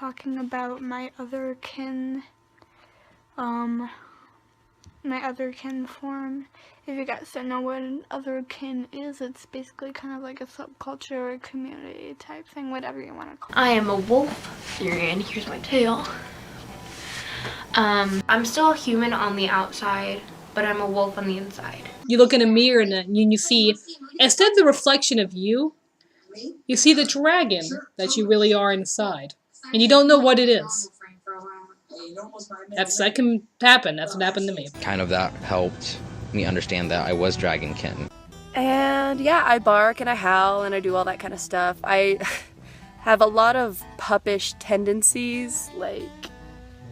talking about my Otherkin, form. If you guys don't know what an Otherkin is, it's basically kind of like a subculture or community type thing, whatever you want to call it. I am a wolf Therian. Here's my tail. I'm still a human on the outside, but I'm a wolf on the inside. You look in a mirror and you see, instead of the reflection of you, you see the dragon that you really are inside. And you don't know what it is. That can happen. That's what happened to me. Kind of that helped me understand that I was dragonkin. And yeah, I bark and I howl and I do all that kind of stuff. I have a lot of puppish tendencies. Like,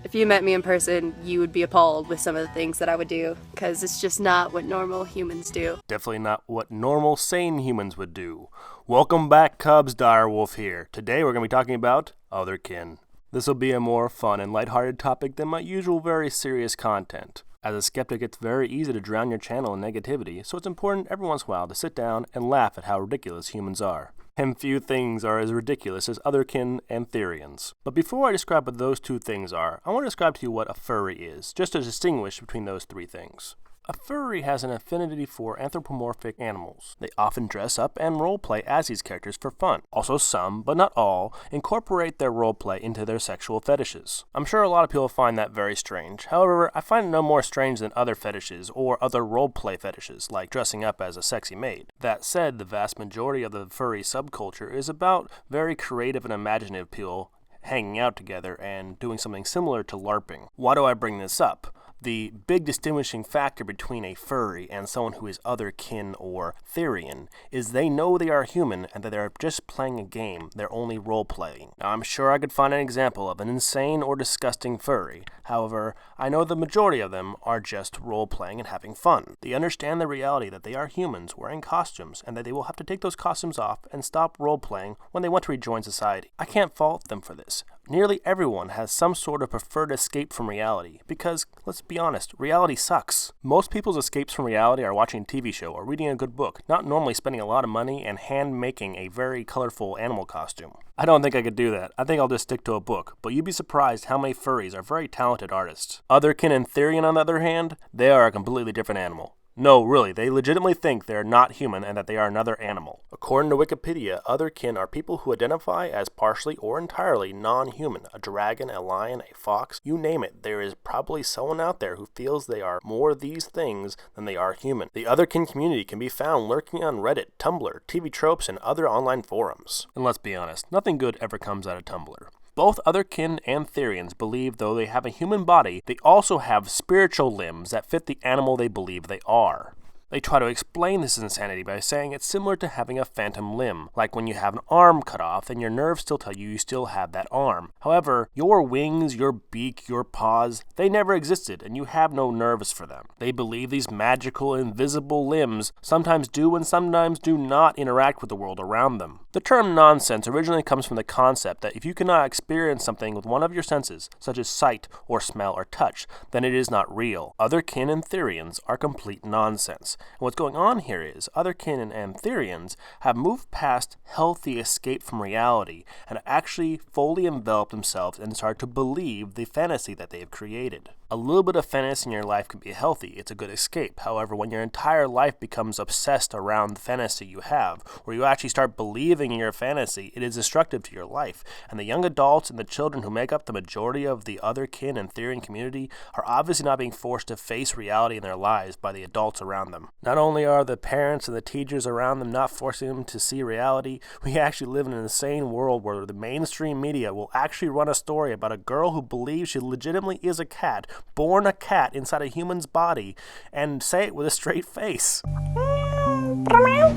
if you met me in person, you would be appalled with some of the things that I would do, because it's just not what normal humans do. Definitely not what normal, sane humans would do. Welcome back, Cubs. Direwolf here. Today we're going to be talking about Otherkin. This will be a more fun and lighthearted topic than my usual very serious content. As a skeptic, it's very easy to drown your channel in negativity, so it's important every once in a while to sit down and laugh at how ridiculous humans are. And few things are as ridiculous as Otherkin and Therians. But before I describe what those two things are, I want to describe to you what a furry is, just to distinguish between those three things. A furry has an affinity for anthropomorphic animals. They often dress up and roleplay as these characters for fun. Also some, but not all, incorporate their roleplay into their sexual fetishes. I'm sure a lot of people find that very strange. However, I find it no more strange than other fetishes or other roleplay fetishes, like dressing up as a sexy maid. That said, the vast majority of the furry subculture is about very creative and imaginative people hanging out together and doing something similar to LARPing. Why do I bring this up? The big distinguishing factor between a furry and someone who is Otherkin or Therian is they know they are human and that they're just playing a game, they're only role-playing. Now, I'm sure I could find an example of an insane or disgusting furry. However, I know the majority of them are just role-playing and having fun. They understand the reality that they are humans wearing costumes and that they will have to take those costumes off and stop role-playing when they want to rejoin society. I can't fault them for this. Nearly everyone has some sort of preferred escape from reality because, let's be honest, reality sucks. Most people's escapes from reality are watching a TV show or reading a good book, not normally spending a lot of money and hand-making a very colorful animal costume. I don't think I could do that. I think I'll just stick to a book, but you'd be surprised how many furries are very talented artists. Otherkin and Therian, on the other hand, they are a completely different animal. No, really, they legitimately think they're not human and that they are another animal. According to Wikipedia, Otherkin are people who identify as partially or entirely non-human. A dragon, a lion, a fox, you name it. There is probably someone out there who feels they are more these things than they are human. The Otherkin community can be found lurking on Reddit, Tumblr, TV tropes, and other online forums. And let's be honest, nothing good ever comes out of Tumblr. Both Otherkin and Therians believe though they have a human body, they also have spiritual limbs that fit the animal they believe they are. They try to explain this insanity by saying it's similar to having a phantom limb, like when you have an arm cut off and your nerves still tell you you still have that arm. However, your wings, your beak, your paws, they never existed and you have no nerves for them. They believe these magical, invisible limbs sometimes do and sometimes do not interact with the world around them. The term nonsense originally comes from the concept that if you cannot experience something with one of your senses, such as sight or smell or touch, then it is not real. Otherkin and Therians are complete nonsense. And what's going on here is Otherkin and Therians have moved past healthy escape from reality and actually fully enveloped themselves and started to believe the fantasy that they have created. A little bit of fantasy in your life can be healthy. It's a good escape. However, when your entire life becomes obsessed around the fantasy you have, or you actually start believing in your fantasy, it is destructive to your life. And the young adults and the children who make up the majority of the Otherkin and Therian community are obviously not being forced to face reality in their lives by the adults around them. Not only are the parents and the teachers around them not forcing them to see reality, we actually live in an insane world where the mainstream media will actually run a story about a girl who believes she legitimately is a cat, born a cat inside a human's body, and say it with a straight face.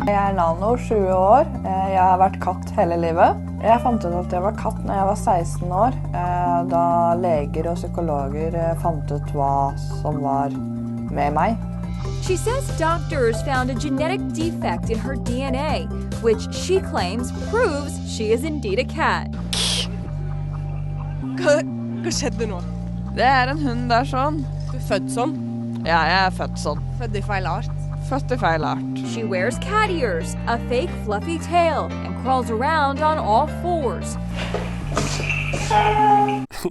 Jeg er 7 år. Jeg har vært katt hele livet. Jeg fant ut at jeg var katt når jeg var 16 år, da leger og psykologer fant ut hva som var med meg. She says doctors found a genetic defect in her DNA, which she claims proves she is indeed a cat. Hva skjedde nå? Det en hund der sånn. Du født sånn? Ja, jeg født sånn. Født I feil art? Født I feil art. She wears cat ears, a fake fluffy tail, and crawls around on all fours.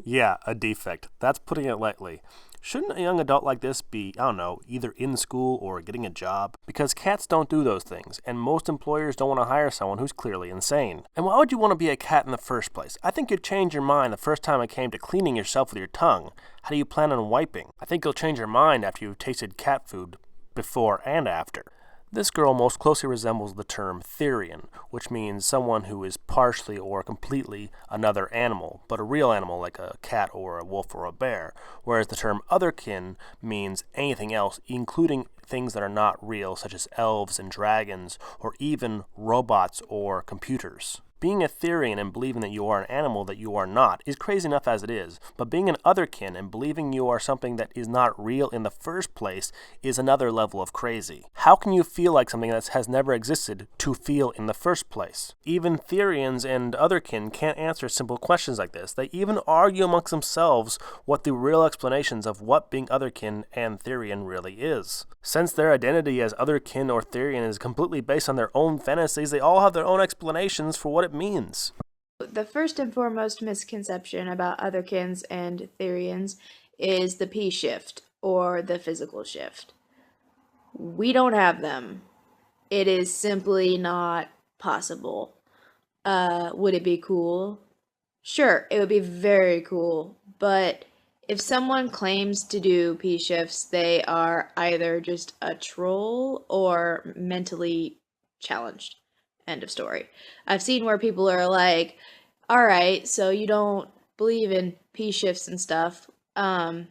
Yeah, a defect. That's putting it lightly. Shouldn't a young adult like this be, I don't know, either in school or getting a job? Because cats don't do those things, and most employers don't want to hire someone who's clearly insane. And why would you want to be a cat in the first place? I think you'd change your mind the first time it came to cleaning yourself with your tongue. How do you plan on wiping? I think you'll change your mind after you've tasted cat food before and after. This girl most closely resembles the term Therian, which means someone who is partially or completely another animal, but a real animal like a cat or a wolf or a bear, whereas the term Otherkin means anything else, including things that are not real, such as elves and dragons, or even robots or computers. Being a Therian and believing that you are an animal that you are not is crazy enough as it is, but being an Otherkin and believing you are something that is not real in the first place is another level of crazy. How can you feel like something that has never existed to feel in the first place? Even Therians and Otherkin can't answer simple questions like this. They even argue amongst themselves what the real explanations of what being Otherkin and Therian really is. Since their identity as Otherkin or Therian is completely based on their own fantasies, they all have their own explanations for what it means. The first and foremost misconception about Otherkins and Therians is the P shift, or the physical shift. We don't have them. It is simply not possible. Would it be cool? Sure, it would be very cool, but if someone claims to do P shifts, they are either just a troll or mentally challenged. End of story. I've seen where people are like, alright, so you don't believe in P shifts and stuff. And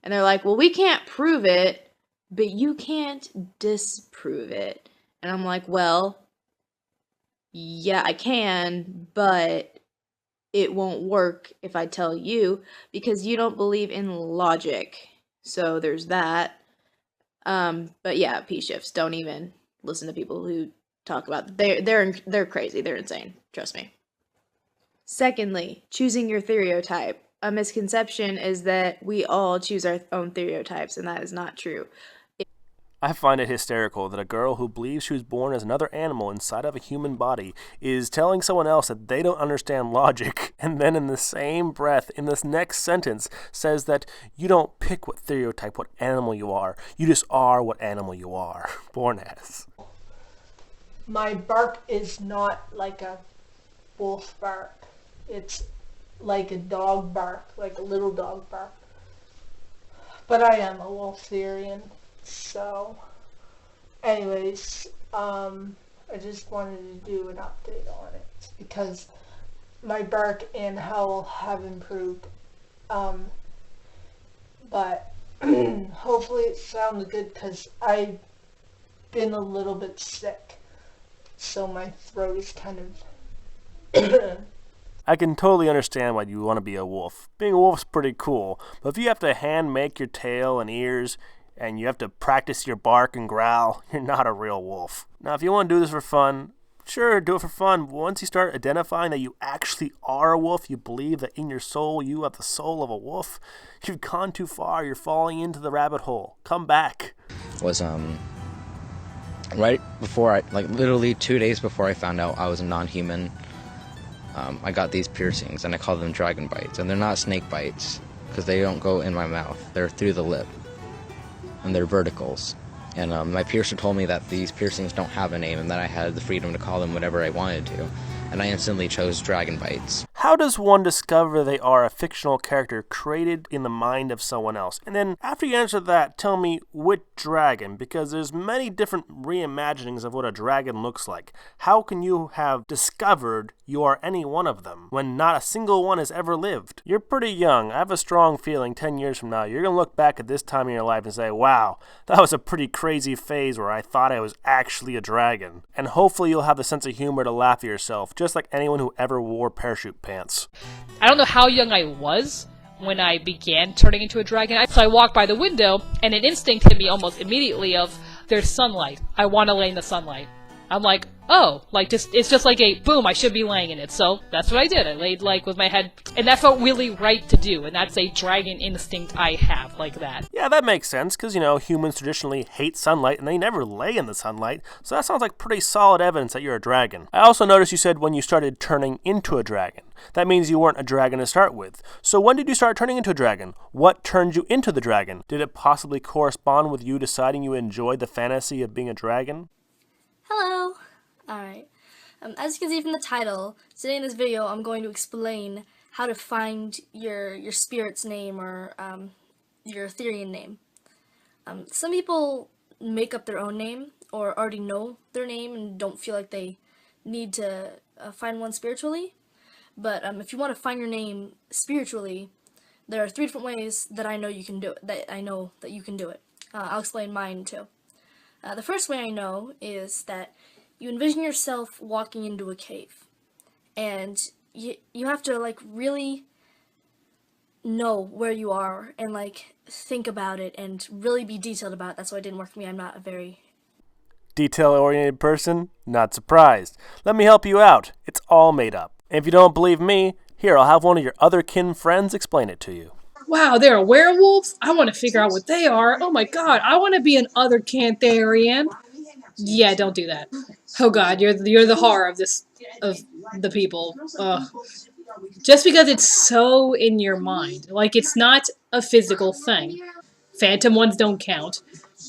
they're like, well, we can't prove it, but you can't disprove it. And I'm like, well, yeah, I can, but it won't work if I tell you, because you don't believe in logic. So there's that. But yeah, P shifts. Don't even listen to people who talk about they're crazy. They're insane. Trust me. Secondly, choosing your stereotype. A misconception is that we all choose our own stereotypes, and that is not true. I find it hysterical that a girl who believes she was born as another animal inside of a human body is telling someone else that they don't understand logic, and then in the same breath, in this next sentence, says that you don't pick what stereotype, what animal you are. You just are what animal you are, born as. My bark is not like a wolf bark. It's like a dog bark, like a little dog bark. But I am a Wolftherian. So, anyways, I just wanted to do an update on it because my bark and howl have improved. But hopefully it sounded good because I've been a little bit sick, so my throat is kind of. I can totally understand why you want to be a wolf. Being a wolf's pretty cool, but if you have to hand make your tail and ears, and you have to practice your bark and growl, you're not a real wolf. Now, if you want to do this for fun, sure, do it for fun. But once you start identifying that you actually are a wolf, you believe that in your soul you have the soul of a wolf, you've gone too far. You're falling into the rabbit hole. Come back. Was right before literally 2 days before I found out I was a non-human, I got these piercings, and I call them dragon bites. And they're not snake bites, because they don't go in my mouth. They're through the lip. And they're verticals. And my piercer told me that these piercings don't have a name and that I had the freedom to call them whatever I wanted to. And I instantly chose dragon bites. How does one discover they are a fictional character created in the mind of someone else? And then after you answer that, tell me which dragon, because there's many different reimaginings of what a dragon looks like. How can you have discovered you are any one of them when not a single one has ever lived? You're pretty young. I have a strong feeling 10 years from now you're going to look back at this time in your life and say, wow, that was a pretty crazy phase where I thought I was actually a dragon. And hopefully you'll have the sense of humor to laugh at yourself, just like anyone who ever wore parachute pants. I don't know how young I was when I began turning into a dragon. So I walked by the window, and an instinct hit me almost immediately of, there's sunlight. I want to lay in the sunlight. I'm like, oh, like it's just like a boom, I should be laying in it. So that's what I did. I laid like with my head, and that felt really right to do, and that's a dragon instinct I have, like that. Yeah, that makes sense, because, humans traditionally hate sunlight and they never lay in the sunlight, so that sounds like pretty solid evidence that you're a dragon. I also noticed you said when you started turning into a dragon. That means you weren't a dragon to start with. So when did you start turning into a dragon? What turned you into the dragon? Did it possibly correspond with you deciding you enjoyed the fantasy of being a dragon? Hello! Alright, as you can see from the title, today in this video I'm going to explain how to find your spirit's name or your Therian name. Some people make up their own name or already know their name and don't feel like they need to find one spiritually. But if you want to find your name spiritually, there are 3 different ways that I know you can do it. I'll explain mine too. The first way I know is that you envision yourself walking into a cave, and you have to like really know where you are and like think about it and really be detailed about it. That's why it didn't work for me. I'm not a very detail-oriented person? Not surprised. Let me help you out. It's all made up. And if you don't believe me, here, I'll have one of your Otherkin friends explain it to you. Wow, there are werewolves? I want to figure out what they are. Oh my god, I want to be an Otherkin Therian. Yeah, don't do that. Oh god, you're the horror of the people. Ugh. Just because it's so in your mind. Like, it's not a physical thing. Phantom ones don't count.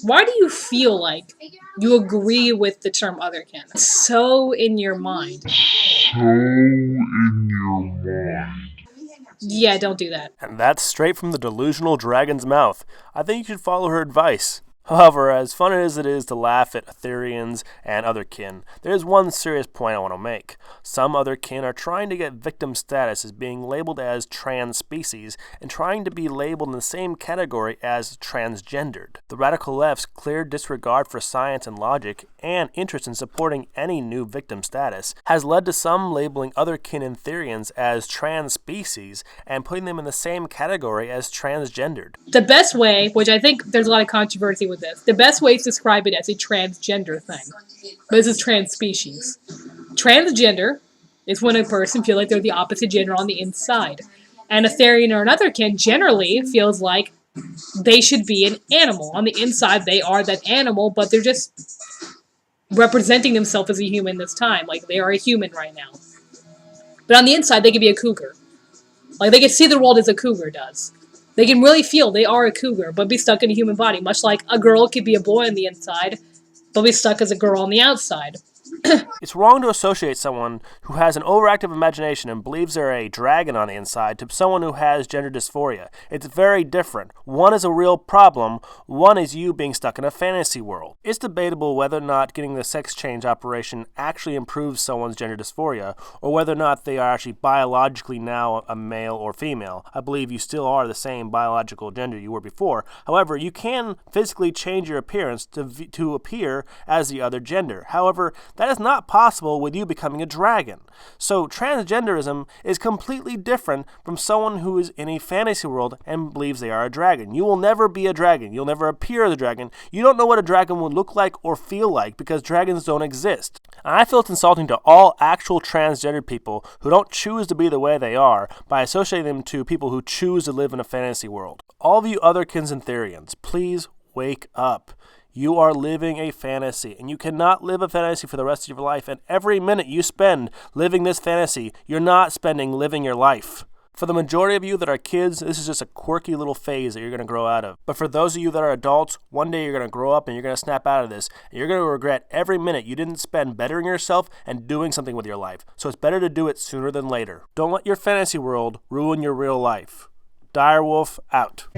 Why do you feel like you agree with the term Otherkin? It's so in your mind. Yeah, don't do that. And that's straight from the delusional dragon's mouth. I think you should follow her advice. However, as fun as it is to laugh at Therians and Otherkin, there is one serious point I want to make. Some Otherkin are trying to get victim status as being labeled as trans species and trying to be labeled in the same category as transgendered. The radical left's clear disregard for science and logic and interest in supporting any new victim status has led to some labeling Otherkin and Therians as trans species and putting them in the same category as transgendered. The best way, which I think there's a lot of controversy with this, the best way is to describe it as a transgender thing. But this is trans species. Transgender is when a person feels like they're the opposite gender on the inside. And a Therian or an Otherkin generally feels like they should be an animal. On the inside, they are that animal, but they're just representing themselves as a human this time. Like, they are a human right now. But on the inside, they could be a cougar. Like, they can see the world as a cougar does. They can really feel they are a cougar, but be stuck in a human body, much like a girl could be a boy on the inside, but be stuck as a girl on the outside. It's wrong to associate someone who has an overactive imagination and believes they're a dragon on the inside to someone who has gender dysphoria. It's very different. One is a real problem, one is you being stuck in a fantasy world. It's debatable whether or not getting the sex change operation actually improves someone's gender dysphoria, or whether or not they are actually biologically now a male or female. I believe you still are the same biological gender you were before. However, you can physically change your appearance to appear as the other gender. However, that is not possible with you becoming a dragon. So transgenderism is completely different from someone who is in a fantasy world and believes they are a dragon. You will never be a dragon. You'll never appear as a dragon. You don't know what a dragon would look like or feel like because dragons don't exist. And I feel it's insulting to all actual transgender people who don't choose to be the way they are by associating them to people who choose to live in a fantasy world. All of you Otherkins and Therians, please wake up. You are living a fantasy, and you cannot live a fantasy for the rest of your life, and every minute you spend living this fantasy, you're not spending living your life. For the majority of you that are kids, this is just a quirky little phase that you're going to grow out of. But for those of you that are adults, one day you're going to grow up and you're going to snap out of this, and you're going to regret every minute you didn't spend bettering yourself and doing something with your life. So it's better to do it sooner than later. Don't let your fantasy world ruin your real life. Direwolf out.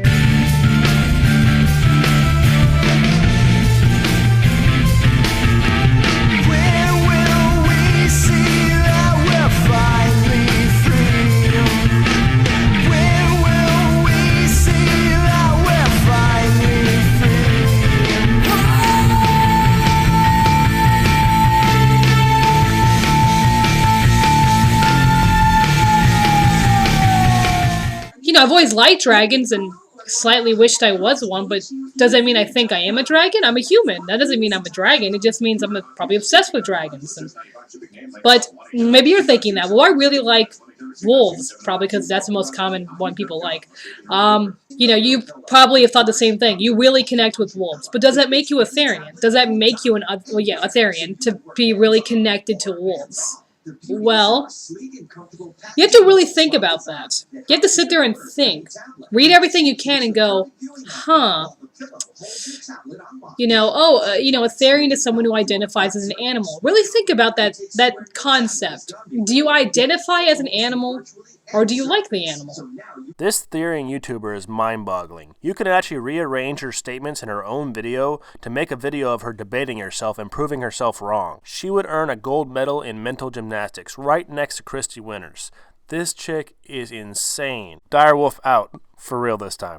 I've always liked dragons, and slightly wished I was one, but does that mean I think I am a dragon? I'm a human. That doesn't mean I'm a dragon. It just means I'm probably obsessed with dragons. But maybe you're thinking that. Well, I really like wolves, probably because that's the most common one people like. You probably have thought the same thing. You really connect with wolves. But does that make you a Therian? Does that make you a Therian to be really connected to wolves? Well, you have to really think about that. You have to sit there and think. Read everything you can and go, huh. A Therian is someone who identifies as an animal. Really think about that concept. Do you identify as an animal, or do you like the animal? This Therian YouTuber is mind-boggling. You can actually rearrange her statements in her own video to make a video of her debating herself and proving herself wrong. She would earn a gold medal in mental gymnastics right next to Christy Winters. This chick is insane. Direwolf out. For real this time.